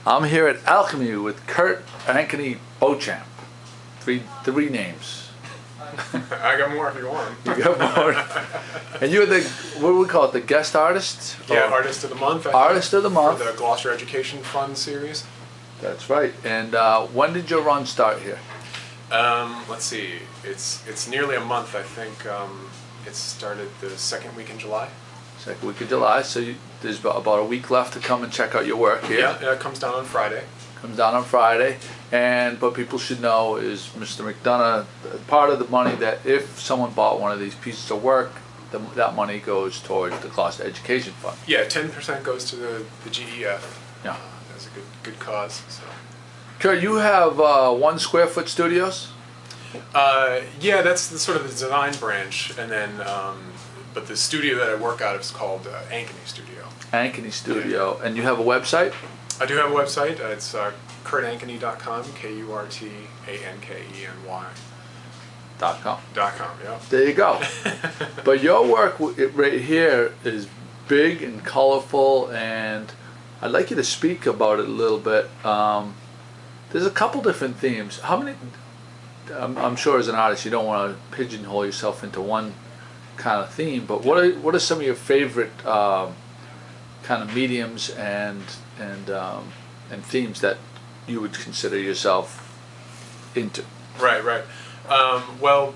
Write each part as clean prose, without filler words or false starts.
I'm here at Alchemy with Ankeny Beauchamp. Three names. I got more if you want. You got more. And you're the, what do we call it, the guest artist? Yeah, Artist of the Month. Artist of the Month. For the Gloucester Education Fund series. That's right. And when did your run start here? Let's see. It's nearly a month, I think. It started the second week in July. Second week of July, so there's about a week left to come and check out your work here. Yeah, it comes down on Friday. Comes down on Friday, and what people should know is Mr. McDonough, part of the money that if someone bought one of these pieces of work, that money goes towards the Gloucester Education Fund. Yeah, 10% goes to the GEF. Yeah, that's a good cause. So. Kurt, you have 1 square foot studios? Yeah, that's sort of the design branch, and then but the studio that I work out of is called Ankeny Studio. Ankeny Studio, yeah. And you have a website? I do have a website. It's kurtankeny.com, KURTANKENY.com. Yeah. There you go. But your work right here is big and colorful, and I'd like you to speak about it a little bit. There's a couple different themes. How many? I'm sure as an artist you don't want to pigeonhole yourself into one kind of theme, but what are some of your favorite kind of mediums and themes that you would consider yourself into? Right. Well,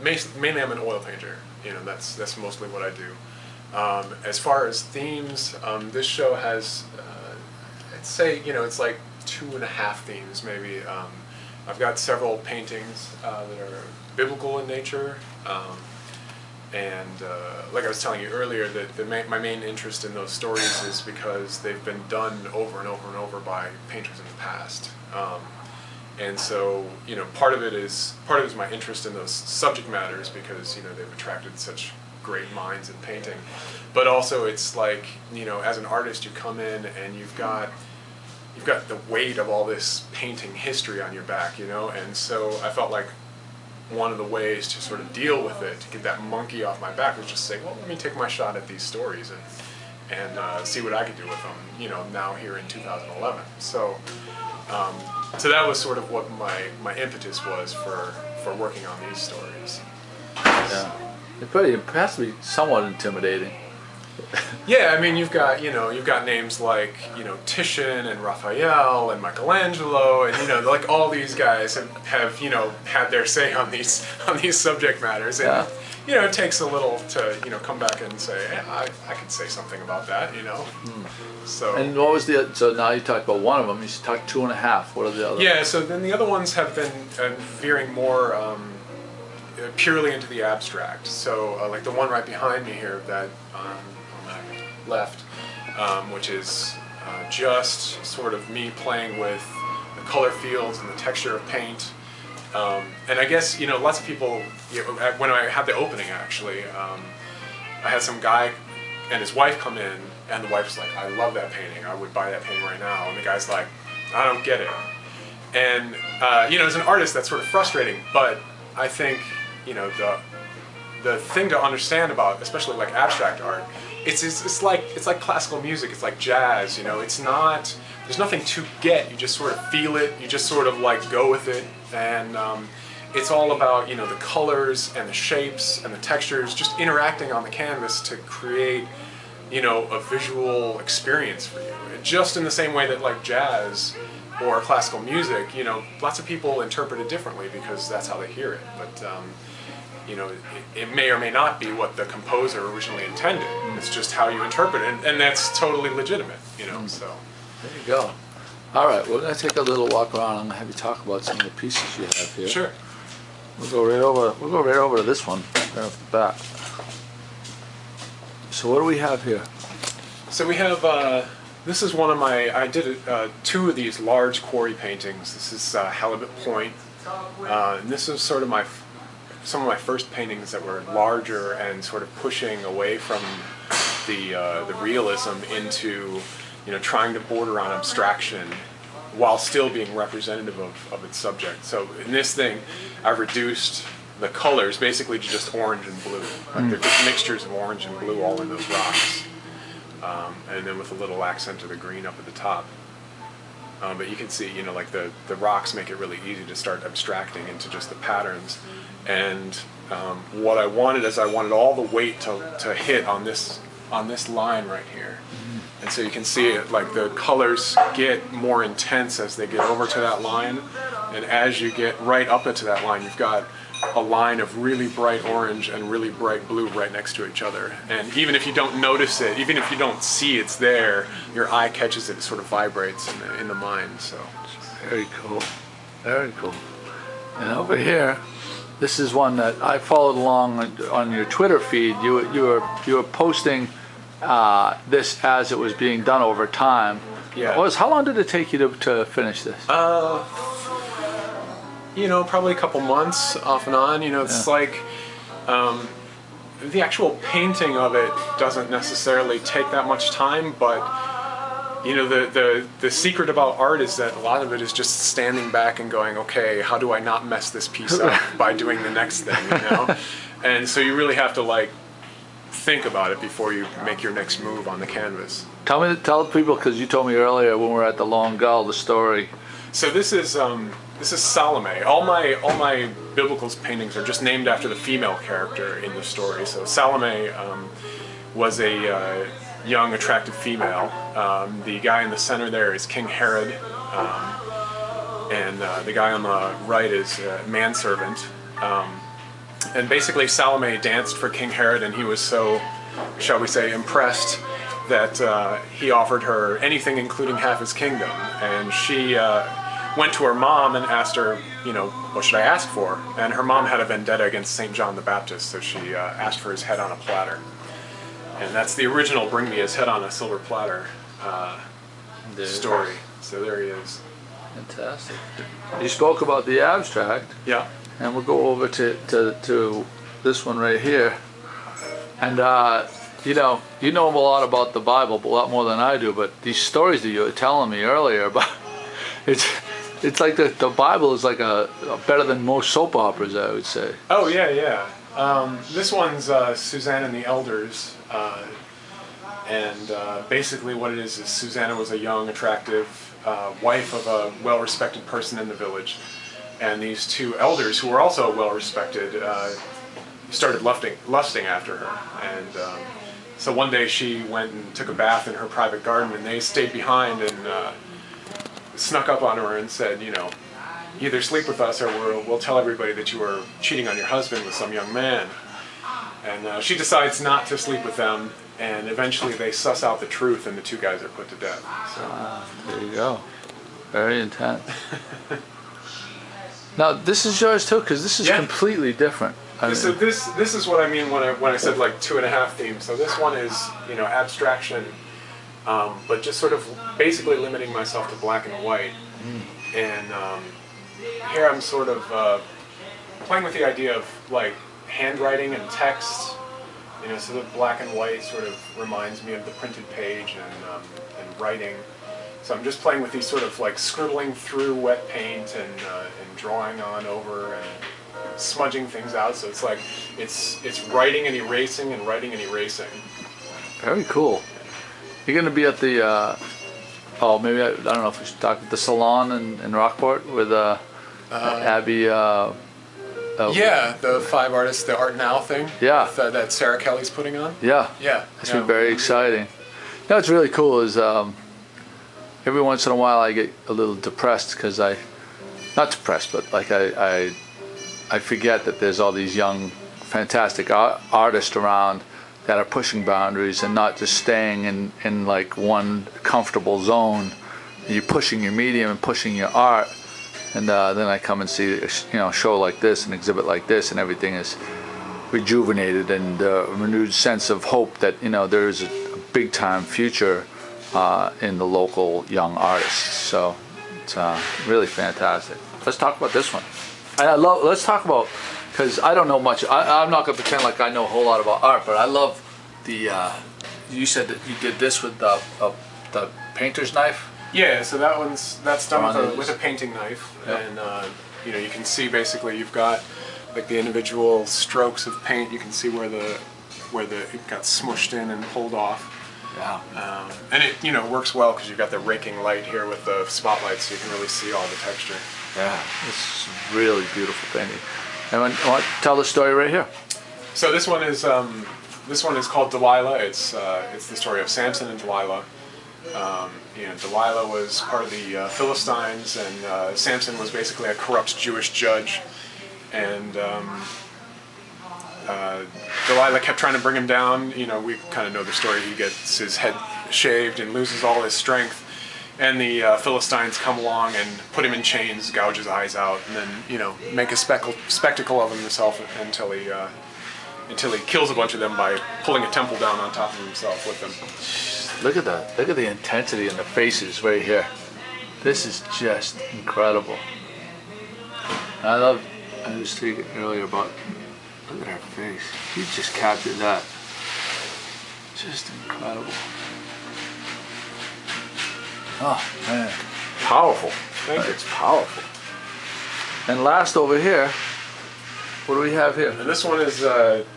mainly I'm an oil painter. That's mostly what I do. As far as themes, this show has, I'd say, it's like 2.5 themes maybe. I've got several paintings that are biblical in nature. And like I was telling you earlier, that my main interest in those stories is because they've been done over and over and over by painters in the past. And so, part of it is my interest in those subject matters because they've attracted such great minds in painting. But also, it's like as an artist, you come in and you've got the weight of all this painting history on your back, and so I felt like one of the ways to sort of deal with it, to get that monkey off my back, was just say, well, let me take my shot at these stories and see what I could do with them, now here in 2011. So that was sort of what my impetus was for working on these stories. Yeah, it has to be somewhat intimidating. Yeah, I mean, you've got names like Titian and Raphael and Michelangelo, and like all these guys have had their say on these subject matters, and it takes a little to come back and say, hey, I could say something about that, So. And what was so now you talked about one of them. You talked 2.5. What are the others? Yeah, so then the other ones have been veering more purely into the abstract. So like the one right behind me here that. On my left, which is just sort of me playing with the color fields and the texture of paint. And I guess, lots of people, when I had the opening actually, I had some guy and his wife come in, and the wife's like, I love that painting, I would buy that painting right now. And the guy's like, I don't get it. And, as an artist, that's sort of frustrating, but I think, the thing to understand about, especially like abstract art, it's like classical music. It's like jazz. It's not. There's nothing to get. You just sort of feel it. You just sort of like go with it, and it's all about the colors and the shapes and the textures just interacting on the canvas to create a visual experience for you. Just in the same way that like jazz or classical music, lots of people interpret it differently because that's how they hear it, but. It may or may not be what the composer originally intended. It's just how you interpret it, and that's totally legitimate, so. There you go. All right, we're going to take a little walk around. I'm going to have you talk about some of the pieces you have here. Sure. We'll go right over to this one, right off the bat. So what do we have here? So we have, this is one of I did 2 of these large quarry paintings. This is Halibut Point, and this is sort of some of my first paintings that were larger and sort of pushing away from the realism into trying to border on abstraction while still being representative of its subject. So in this thing, I've reduced the colors basically to just orange and blue. Like they're just mixtures of orange and blue all in those rocks. And then with a little accent of the green up at the top. But you can see, you know, like the rocks make it really easy to start abstracting into just the patterns. And what I wanted is I wanted all the weight to hit on this line right here. And so you can see it, like the colors get more intense as they get over to that line. And as you get right up into that line, you've got a line of really bright orange and really bright blue right next to each other. And even if you don't notice it, even if you don't see it's there, your eye catches it, it sort of vibrates in the mind. So very cool, very cool. And over here, this is one that I followed along on your Twitter feed. You were posting this as it was being done over time. Yeah. How long did it take you to finish this? You know, probably a couple months off and on. You know, it's like the actual painting of it doesn't necessarily take that much time, but you know, the secret about art is that a lot of it is just standing back and going, okay, how do I not mess this piece up by doing the next thing, you know? And so you really have to like think about it before you make your next move on the canvas. Tell people, because you told me earlier when we were at the Long Gull, the story. So this is Salome. All my biblical paintings are just named after the female character in the story. So Salome was a young, attractive female. The guy in the center there is King Herod, and the guy on the right is a manservant. And basically Salome danced for King Herod, and he was so, shall we say, impressed that he offered her anything, including half his kingdom. And she went to her mom and asked her, you know, what should I ask for? And her mom had a vendetta against St. John the Baptist, so she asked for his head on a platter. And that's the original "Bring Me His Head on a Silver Platter" story. So there he is. Fantastic. You spoke about the abstract. Yeah. And we'll go over to this one right here. And you know a lot about the Bible, but a lot more than I do. But these stories that you were telling me earlier about, it's like the Bible is like a better than most soap operas, I would say. Oh yeah, yeah. This one's Susanna and the Elders, and basically what it is Susanna was a young, attractive wife of a well-respected person in the village, and these two elders, who were also well-respected, started lusting after her. And so one day she went and took a bath in her private garden, and they stayed behind and snuck up on her and said, you know, either sleep with us or we'll tell everybody that you were cheating on your husband with some young man. And she decides not to sleep with them, and eventually they suss out the truth, and the two guys are put to death. So. There you go. Very intense. Now this is yours too, because this is completely different. So this is what I mean when I said like 2.5 themes. So this one is, you know, abstraction, but just sort of basically limiting myself to black and white. And here I'm sort of playing with the idea of like handwriting and text. You know, so the black and white sort of reminds me of the printed page and writing. So I'm just playing with these sort of like scribbling through wet paint and drawing on over and smudging things out. So it's like it's writing and erasing and writing and erasing. Very cool. You're going to be at the maybe I don't know if we should talk at the salon in Rockport with Abby. Yeah, the 5 artists, the Art Now thing. Yeah. That Sarah Kelly's putting on. Yeah. Yeah. That's been very exciting. You know what's really cool is every once in a while I get a little depressed because not depressed, but like I forget that there's all these young, fantastic artists around that are pushing boundaries and not just staying in like one comfortable zone. You're pushing your medium and pushing your art, and then I come and see a show like this, an exhibit like this, and everything is rejuvenated and a renewed sense of hope that there is a big time future in the local young artists. So it's really fantastic. Let's talk about this one. Let's talk about, because I don't know much. I'm not going to pretend like I know a whole lot about art, but I love the. You said that you did this with the painter's knife. Yeah, so that's done with a painting knife, yep. And you can see basically you've got like the individual strokes of paint. You can see where it got smushed in and pulled off. Yeah. And it, you know, works well because you've got the raking light here with the spotlight, so you can really see all the texture. Yeah, it's really beautiful painting. And I want to tell the story right here. So this one is called Delilah. It's the story of Samson and Delilah. You know, Delilah was part of the Philistines, and Samson was basically a corrupt Jewish judge. And Delilah kept trying to bring him down. You know, we kind of know the story. He gets his head shaved and loses all his strength. And the Philistines come along and put him in chains, gouge his eyes out, and then, you know, make a spectacle of himself until he kills a bunch of them by pulling a temple down on top of himself with them. Look at that. Look at the intensity in the faces right here. This is just incredible. I was speaking earlier about, look at her face. You just captured that. Just incredible. Oh man, powerful. Thank you. It's powerful. And last over here, what do we have here? And this one is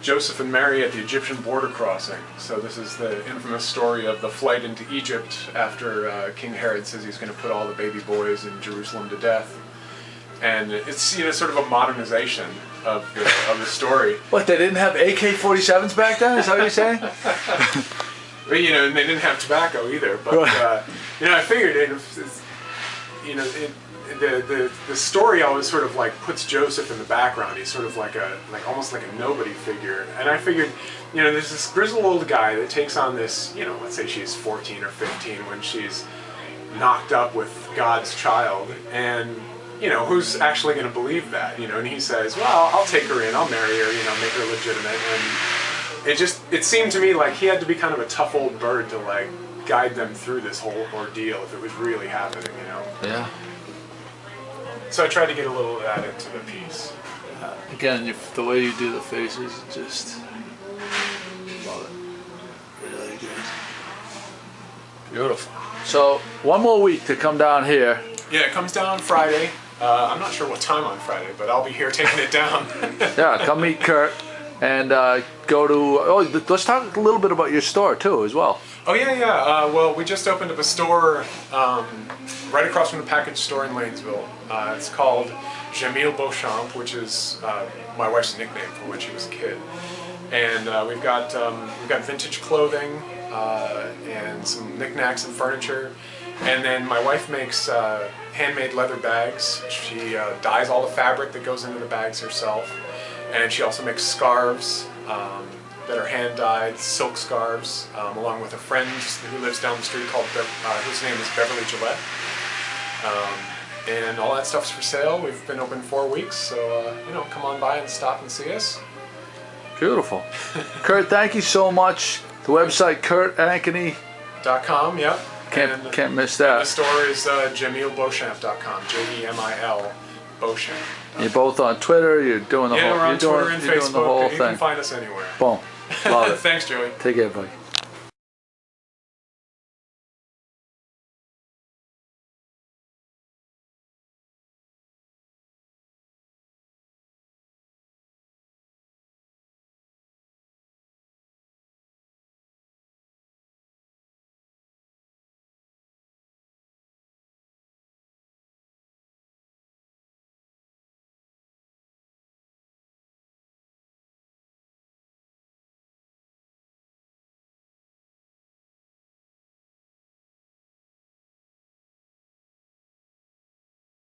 Joseph and Mary at the Egyptian border crossing. So this is the infamous story of the flight into Egypt after King Herod says he's going to put all the baby boys in Jerusalem to death. And it's, you know, sort of a modernization of the story. What, they didn't have AK-47s back then? Is that what you're saying? But, you know, and they didn't have tobacco either. But you know, I figured you know, the story always sort of like puts Joseph in the background. He's sort of like almost like a nobody figure. And I figured, you know, there's this grizzled old guy that takes on this, you know, let's say she's 14 or 15 when she's knocked up with God's child, and you know, who's actually going to believe that, you know? And he says, well, I'll take her in, I'll marry her, you know, make her legitimate. And it seemed to me like he had to be kind of a tough old bird to like guide them through this whole ordeal if it was really happening, you know? Yeah. So I tried to get a little of that into the piece. Again, the way you do the faces, just love it. Really good. Beautiful. So, one more week to come down here. Yeah, it comes down on Friday. I'm not sure what time on Friday, but I'll be here taking it down. Yeah, come meet Kurt and go to. Oh, let's talk a little bit about your store too, as well. Oh yeah. Well, we just opened up a store right across from the package store in Lanesville. It's called Beauchamp, which is my wife's nickname for when she was a kid. And we've got vintage clothing and some knickknacks and furniture. And then my wife makes handmade leather bags. She dyes all the fabric that goes into the bags herself. And she also makes scarves that are hand-dyed, silk scarves, along with a friend who lives down the street whose name is Beverly Gillette. And all that stuff's for sale. We've been open 4 weeks, so you know, come on by and stop and see us. Beautiful. Kurt, thank you so much. The website, kurtankeny.com. Yep. Can't miss that. The store is JemilBeauchamp.com. J-E-M-I-L Beauchamp. You're both on Twitter. You're doing the whole. We're on Twitter and you're Facebook. doing the whole You thing. can find us anywhere. Boom. Love it. Thanks, Joey. Take care, buddy.